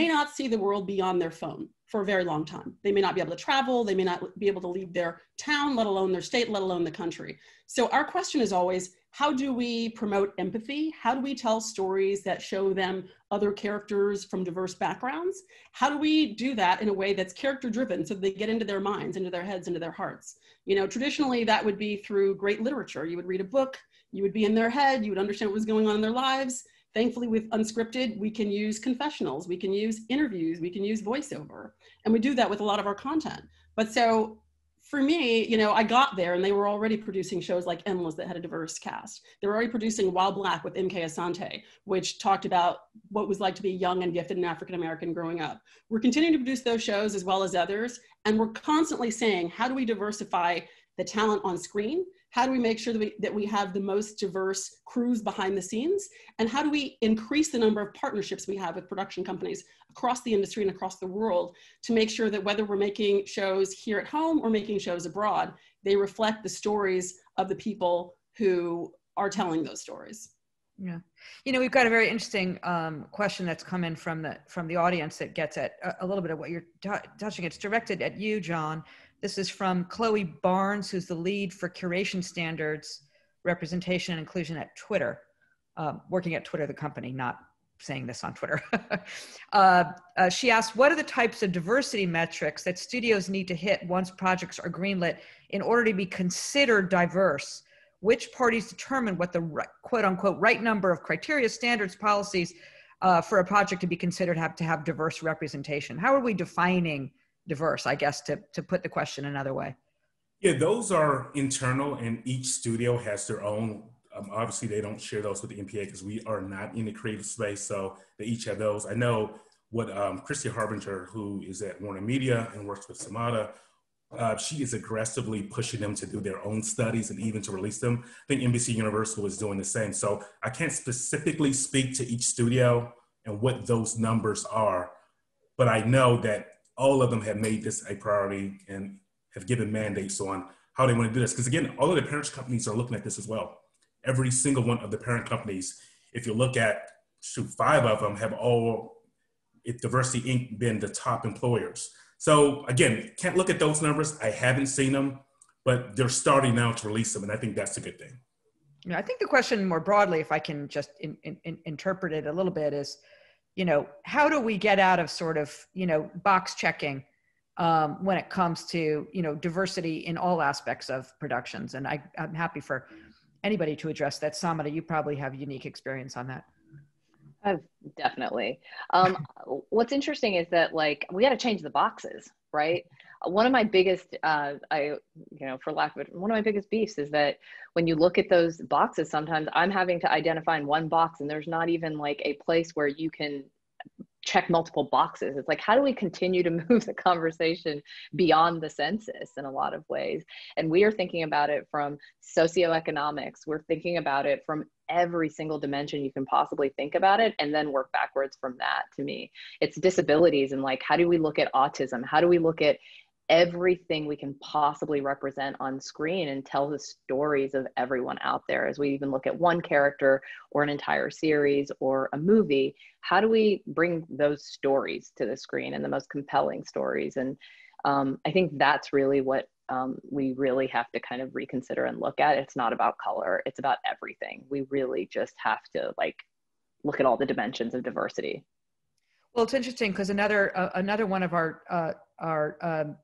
not see the world beyond their phone for a very long time. They may not be able to travel. They may not be able to leave their town, let alone their state, let alone the country. So our question is always, how do we promote empathy? How do we tell stories that show them other characters from diverse backgrounds? How do we do that in a way that's character driven so they get into their minds, into their heads, into their hearts? You know, traditionally that would be through great literature. You would read a book, you would be in their head, you would understand what was going on in their lives. Thankfully, with unscripted, we can use confessionals, we can use interviews, we can use voiceover, and we do that with a lot of our content. But so for me, you know, I got there and they were already producing shows like Endless that had a diverse cast. They were already producing While Black with M.K. Asante, which talked about what it was like to be young and gifted and African-American growing up. We're continuing to produce those shows as well as others, and we're constantly saying, how do we diversify the talent on screen? How do we make sure that we have the most diverse crews behind the scenes? And how do we increase the number of partnerships we have with production companies across the industry and across the world to make sure that whether we're making shows here at home or making shows abroad, they reflect the stories of the people who are telling those stories? Yeah. You know, we've got a very interesting question that's come in from the audience that gets at a little bit of what you're touching. It's directed at you, John. This is from Chloe Barnes, who's the lead for curation standards, representation and inclusion at Twitter, working at Twitter, the company, not saying this on Twitter. She asked, what are the types of diversity metrics that studios need to hit once projects are greenlit in order to be considered diverse? Which parties determine what the quote unquote right number of criteria, standards, policies for a project to be considered to have diverse representation? How are we defining diverse, I guess, to put the question another way? Yeah, those are internal, and each studio has their own. Obviously, they don't share those with the MPA because we are not in the creative space, so they each have those. I know what Christy Harbinger, who is at Warner Media and works with Samada, she is aggressively pushing them to do their own studies and even to release them. I think NBC Universal is doing the same. So I can't specifically speak to each studio and what those numbers are, but I know that all of them have made this a priority and have given mandates on how they want to do this. Because again, all of the parent companies are looking at this as well. Every single one of the parent companies, if you look at, 5 of them have all, if Diversity Inc. been the top employers. So again, can't look at those numbers. I haven't seen them, but they're starting now to release them. And I think that's a good thing. Yeah, I think the question more broadly, if I can just interpret it a little bit, is, you know, how do we get out of sort of, you know, box checking when it comes to, you know, diversity in all aspects of productions? And I'm happy for anybody to address that. Samada, you probably have unique experience on that. Definitely. What's interesting is that, like, we got to change the boxes, right? One of my biggest, one of my biggest beefs is that when you look at those boxes, sometimes I'm having to identify in one box and there's not even like a place where you can check multiple boxes. It's like, how do we continue to move the conversation beyond the census in a lot of ways? And we are thinking about it from socioeconomics. We're thinking about it from every single dimension you can possibly think about it, and then work backwards from that. To me, it's disabilities, and like, how do we look at autism? How do we look at everything we can possibly represent on screen and tell the stories of everyone out there? As we even look at one character or an entire series or a movie, how do we bring those stories to the screen, and the most compelling stories? And I think that's really what we really have to kind of reconsider and look at. It's not about color, it's about everything. We really just have to like look at all the dimensions of diversity. Well, it's interesting because another one of our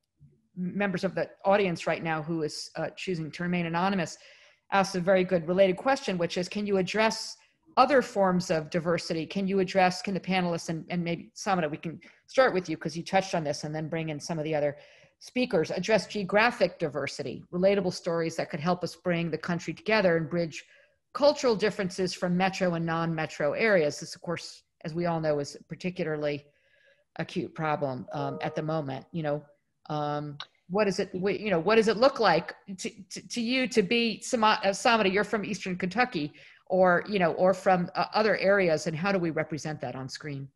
members of the audience right now, who is choosing to remain anonymous, asked a very good related question, which is, can you address other forms of diversity? Can the panelists, and maybe Samada, we can start with you because you touched on this, and then bring in some of the other speakers, address geographic diversity, relatable stories that could help us bring the country together and bridge cultural differences from metro and non-metro areas. This, of course, as we all know, is a particularly acute problem at the moment. You know, what does it, what does it look like to you to be somebody, you're from Eastern Kentucky, or, or from other areas, and how do we represent that on screen?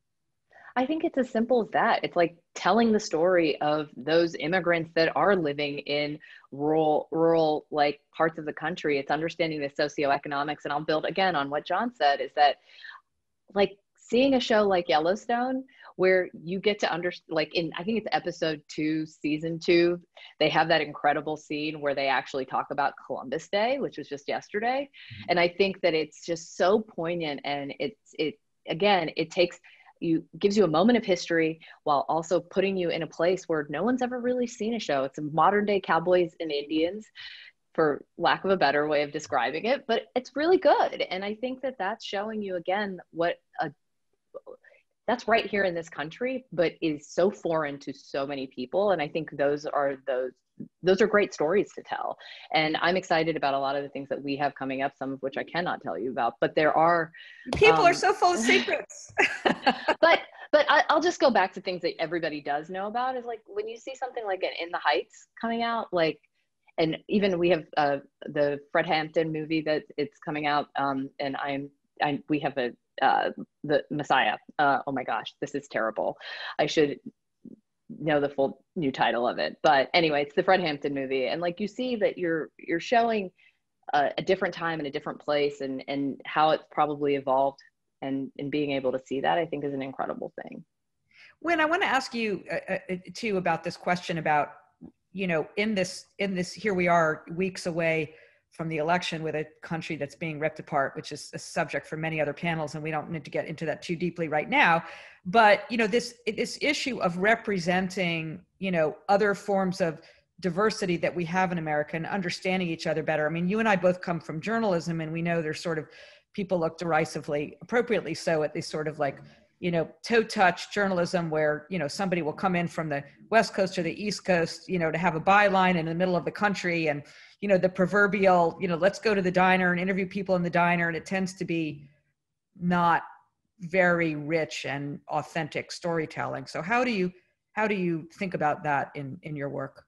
I think it's as simple as that. It's like telling the story of those immigrants that are living in rural like parts of the country. It's understanding the socioeconomics. And I'll build again on what John said, is that like seeing a show like Yellowstone, where you get to like I think it's episode 2, season 2, they have that incredible scene where they actually talk about Columbus Day, which was just yesterday. And I think that it's just so poignant, and it gives you a moment of history while also putting you in a place where no one's ever really seen a show. It's a modern day cowboys and Indians, for lack of a better way of describing it, but it's really good. And I think that that's showing you again that's right here in this country, but is so foreign to so many people. And I think those are great stories to tell. And I'm excited about a lot of the things that we have coming up, some of which I cannot tell you about, but there are. People are so full of secrets. But I'll just go back to things that everybody does know about, is like when you see something like an In the Heights coming out, like, and even we have the Fred Hampton movie that it's coming out, and we have the Messiah. Oh my gosh, this is terrible. I should know the full new title of it, but anyway, it's the Fred Hampton movie, and like you see that you're showing a different time and a different place, and how it's probably evolved, and being able to see that, I think, is an incredible thing. Wynn, I want to ask you too about this question about, in this here we are weeks away from the election with a country that's being ripped apart, which is a subject for many other panels, and we don't need to get into that too deeply right now. But this issue of representing other forms of diversity that we have in America and understanding each other better. I mean, you and I both come from journalism, and we know there's sort of people look derisively, appropriately so, at this sort of like toe touch journalism where somebody will come in from the West Coast or the East Coast to have a byline in the middle of the country, and the proverbial, let's go to the diner and interview people in the diner. And it tends to be not very rich and authentic storytelling. So how do you think about that in your work?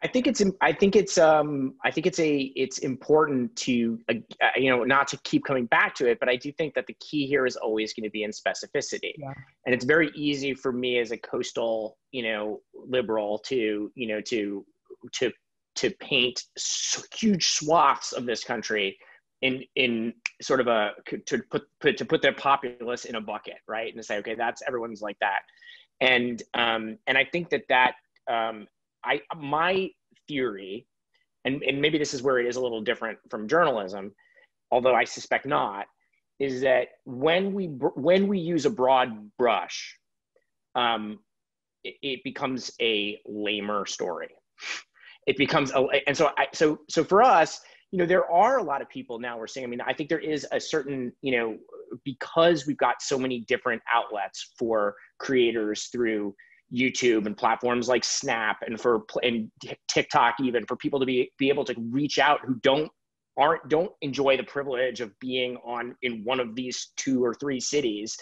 I think it's important to, not to keep coming back to it, but I do think that the key here is always going to be in specificity. Yeah. And it's very easy for me as a coastal, liberal to paint huge swaths of this country in sort of to put their populace in a bucket, right? And to say, okay, that's, everyone's like that. And I think that my theory, and maybe this is where it is a little different from journalism, although I suspect not, is that when we use a broad brush, it becomes a lamer story. It becomes so for us, there are a lot of people now we're seeing. I mean, I think there is a certain, because we've got so many different outlets for creators through YouTube and platforms like Snap and TikTok, even for people to be able to reach out who don't enjoy the privilege of being in one of these 2 or 3 cities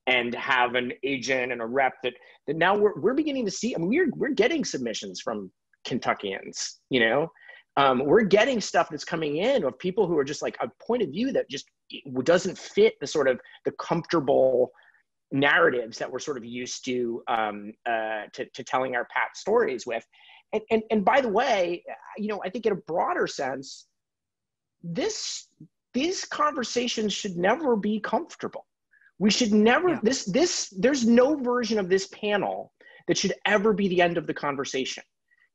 and have an agent and a rep that now we're beginning to see. I mean, we're getting submissions from Kentuckians, we're getting stuff that's coming in of people who are just like a point of view that just doesn't fit the sort of the comfortable narratives that we're sort of used to telling our past stories with. And by the way, I think in a broader sense, these conversations should never be comfortable. We should never, there's no version of this panel that should ever be the end of the conversation.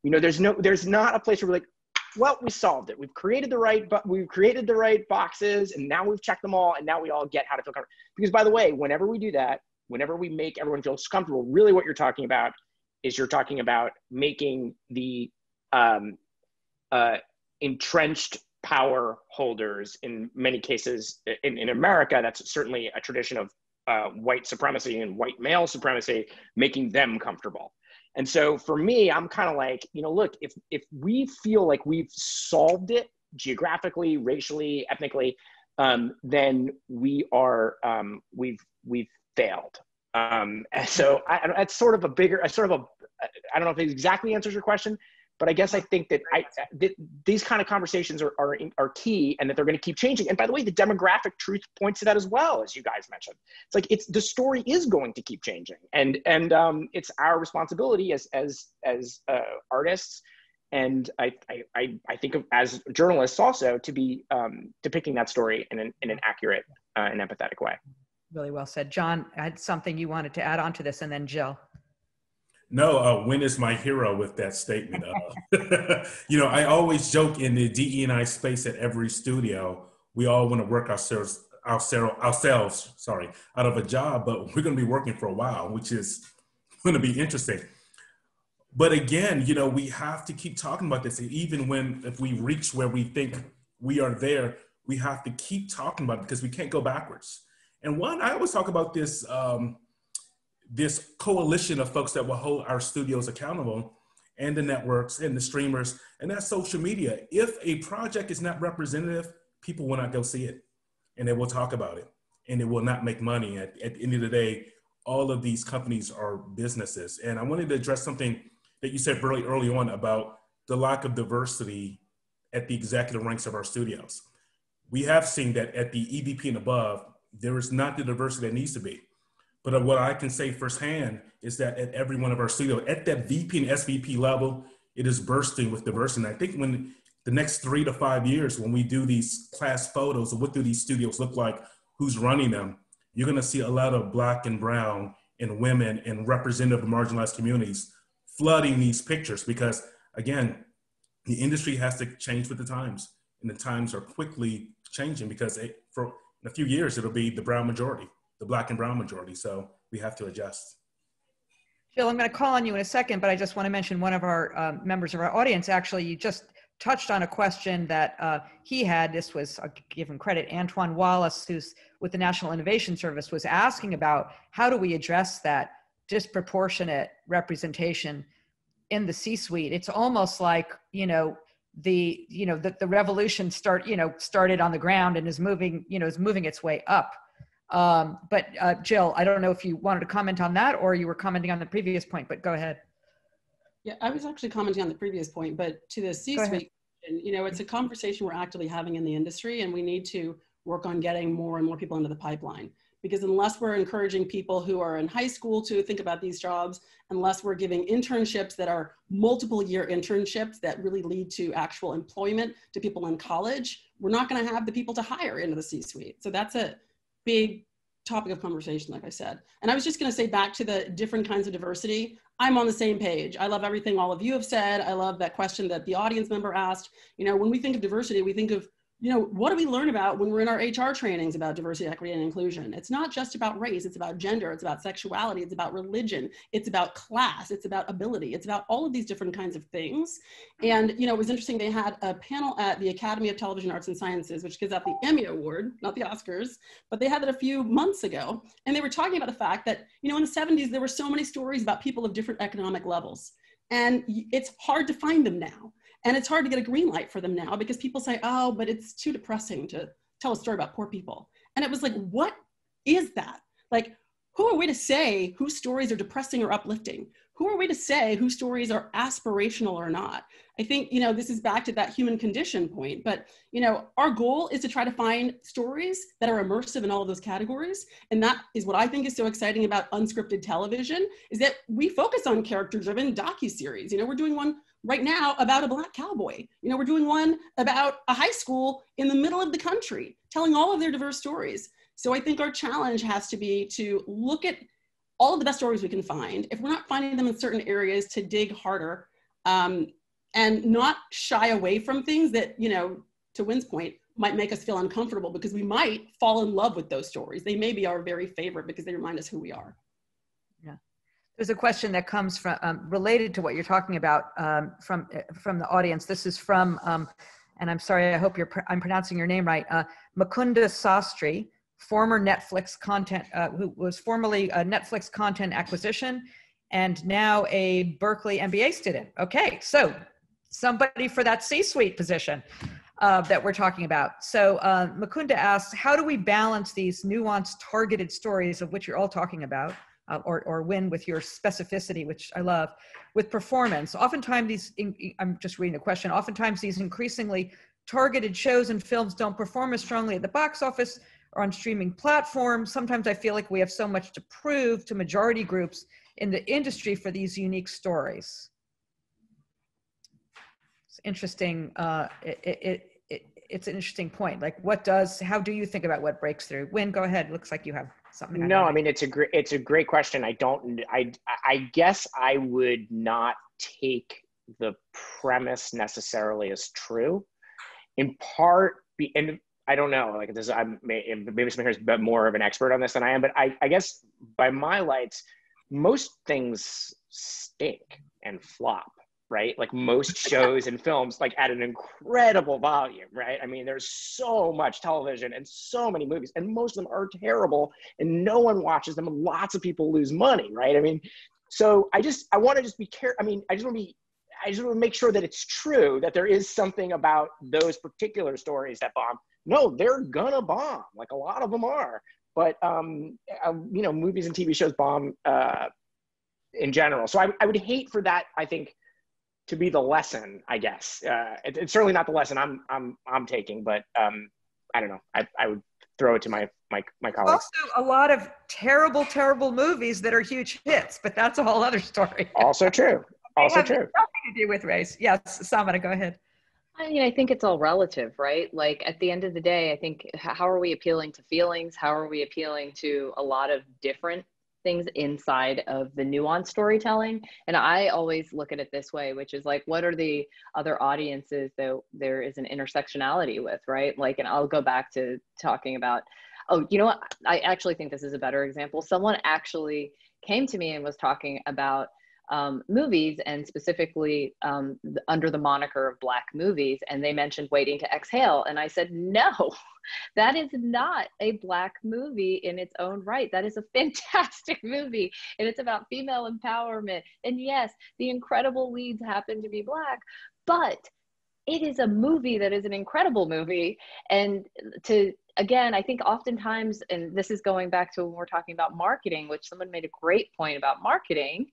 There's not a place where we're like, well, we solved it. We've created the right boxes, and now we've checked them all, and now we all get how to feel comfortable. Because by the way, whenever we do that, whenever we make everyone feel comfortable, really what you're talking about is making the entrenched power holders, in many cases in America, that's certainly a tradition of white supremacy and white male supremacy, making them comfortable. And so for me, I'm kind of like, look, if we feel like we've solved it geographically, racially, ethnically, then we are, we've failed. And so it's sort of I don't know if it exactly answers your question, but I guess I think that these kind of conversations are key, and that they're going to keep changing. And by the way, the demographic truth points to that as well, as you guys mentioned. It's like the story is going to keep changing, and it's our responsibility as artists, and I think of as journalists also, to be depicting that story in an accurate and empathetic way. Really well said. John, I had something you wanted to add on to this, and then Jill. No, Wynn is my hero with that statement. I always joke in the DE&I space at every studio, we all want to work ourselves out of a job, but we're going to be working for a while, which is going to be interesting. But again, we have to keep talking about this. Even if we reach where we think we are there, we have to keep talking about it, because we can't go backwards. And I always talk about this, this coalition of folks that will hold our studios accountable, and the networks and the streamers, and that's social media. If a project is not representative, people will not go see it, and they will talk about it, and it will not make money. At the end of the day, all of these companies are businesses. And I wanted to address something that you said very early on about the lack of diversity at the executive ranks of our studios. We have seen that at the EVP and above, there is not the diversity that needs to be. But what I can say firsthand is that at every one of our studios, at that VP and SVP level, it is bursting with diversity. And I think when the next 3 to 5 years, when we do these class photos of what do these studios look like, who's running them, you're going to see a lot of Black and brown and women and representative marginalized communities flooding these pictures, because again, the industry has to change with the times, and the times are quickly changing, because for in a few years, it'll be the brown majority, the Black and brown majority. So we have to adjust. Jill, I'm going to call on you in a second, but I just want to mention one of our members of our audience. Actually, you just touched on a question that he had. This was, I'll give him credit, Antoine Wallace, who's with the National Innovation Service, was asking about how do we address that disproportionate representation in the C-suite. It's almost like, the revolution started on the ground and is moving its way up. But Jill, I don't know if you wanted to comment on that, or you were commenting on the previous point, but go ahead. Yeah, I was actually commenting on the previous point, but to the C-suite, it's a conversation we're actively having in the industry, and we need to work on getting more and more people into the pipeline. Because unless we're encouraging people who are in high school to think about these jobs, unless we're giving internships that are multiple year internships that really lead to actual employment to people in college, we're not going to have the people to hire into the C-suite. So that's a big topic of conversation, like I said. And I was just going to say, back to the different kinds of diversity, I'm on the same page. I love everything all of you have said. I love that question that the audience member asked. When we think of diversity, we think of what do we learn about when we're in our HR trainings about diversity, equity, and inclusion? It's not just about race, it's about gender, it's about sexuality, it's about religion, it's about class, it's about ability, it's about all of these different kinds of things. And, it was interesting, they had a panel at the Academy of Television Arts and Sciences, which gives out the Emmy Award, not the Oscars, but they had that a few months ago. And they were talking about the fact that, in the 70s, there were so many stories about people of different economic levels. And it's hard to find them now. And it's hard to get a green light for them now, because people say, oh, but it's too depressing to tell a story about poor people. And it was like, what is that? Like, who are we to say whose stories are depressing or uplifting? Who are we to say whose stories are aspirational or not? I think, this is back to that human condition point, but, our goal is to try to find stories that are immersive in all of those categories. And that is what I think is so exciting about unscripted television, is that we focus on character-driven docuseries. We're doing one right now about a Black cowboy. We're doing one about a high school in the middle of the country, telling all of their diverse stories. So I think our challenge has to be to look at all of the best stories we can find. If we're not finding them in certain areas, to dig harder and not shy away from things that, to Wynn's point, might make us feel uncomfortable, because we might fall in love with those stories. They may be our very favorite because they remind us who we are. Yeah. There's a question that comes from related to what you're talking about from the audience. This is from, and I'm sorry, I hope I'm pronouncing your name right, Mukunda Sastry, former Netflix content, who was formerly a Netflix content acquisition and now a Berkeley MBA student. Okay, so somebody for that C-suite position that we're talking about. So Mukunda asks, how do we balance these nuanced, targeted stories of which you're all talking about, or win with your specificity, which I love, with performance. Oftentimes I'm just reading the question, oftentimes these increasingly targeted shows and films don't perform as strongly at the box office or on streaming platforms. Sometimes I feel like we have so much to prove to majority groups in the industry for these unique stories. It's interesting. It's an interesting point. Like, how do you think about what breaks through? Wynn, go ahead. Looks like you have something. No, I mean, it's a great question. I guess I would not take the premise necessarily as true, in part, and I don't know, like this, maybe someone here's more of an expert on this than I am, but I guess by my lights, most things stink and flop, right? Like most shows and films, like at an incredible volume, right? I mean, there's so much television and so many movies, and most of them are terrible and no one watches them, and lots of people lose money, right? I mean, so I want to just be careful. I mean, I just want to make sure that it's true, that there is something about those particular stories that bomb. No, they're gonna bomb, like a lot of them are. But, you know, movies and TV shows bomb in general. So I would hate for that, I think, to be the lesson, I guess. It's certainly not the lesson I'm taking, but I don't know. I would throw it to my colleagues. Also, a lot of terrible movies that are huge hits, but that's a whole other story. Also true. Also true. Nothing to do with race. Yes, Samana, go ahead. I mean, I think it's all relative, right? Like at the end of the day, I think how are we appealing to feelings? How are we appealing to a lot of different things inside of the nuanced storytelling? And I always look at it this way, which is like, what are the other audiences that there is an intersectionality with, right? Like, and I'll go back to talking about, oh, you know what? I actually think this is a better example. Someone actually came to me and was talking about movies, and specifically under the moniker of Black movies, and they mentioned Waiting to Exhale, and I said, no, that is not a Black movie in its own right. That is a fantastic movie, and it's about female empowerment, and yes, the incredible leads happen to be Black, but it is a movie that is an incredible movie. And again, I think oftentimes, and this is going back to when we're talking about marketing, which someone made a great point about marketing,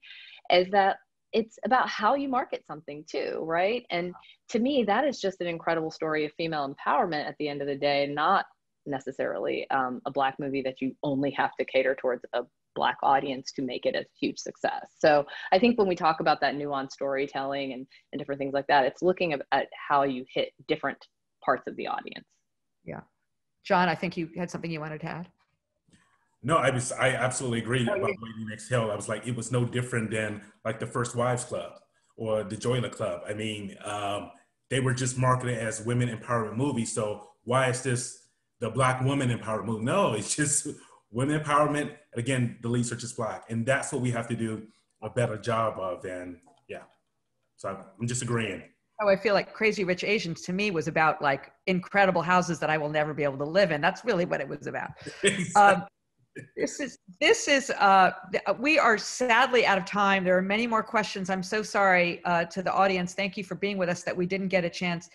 is that it's about how you market something too, right? And to me, that is just an incredible story of female empowerment at the end of the day, not necessarily a Black movie that you only have to cater towards a Black audience to make it a huge success. So I think when we talk about that nuanced storytelling and different things like that, it's looking at how you hit different parts of the audience. Yeah. John, I think you had something you wanted to add. No, I absolutely agree about Waiting to Exhale. I was like, it was no different than like the First Wives Club or the Joyla Club. I mean, they were just marketed as women empowerment movies. So why is this the Black woman empowerment movie? No, it's just women empowerment. Again, the leads are just Black. And that's what we have to do a better job of. And yeah, so I'm just agreeing. Oh, I feel like Crazy Rich Asians to me was about like incredible houses that I will never be able to live in. That's really what it was about. We are sadly out of time. There are many more questions. I'm so sorry to the audience. Thank you for being with us that we didn't get a chance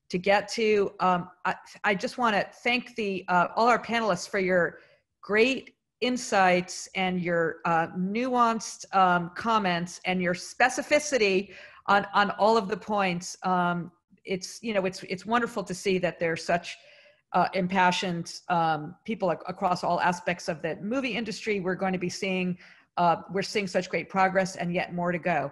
to get to. I just want to thank all our panelists for your great insights and your nuanced comments and your specificity on all of the points. It's wonderful to see that there's such impassioned people across all aspects of the movie industry. We're going to be seeing, we're seeing such great progress and yet more to go.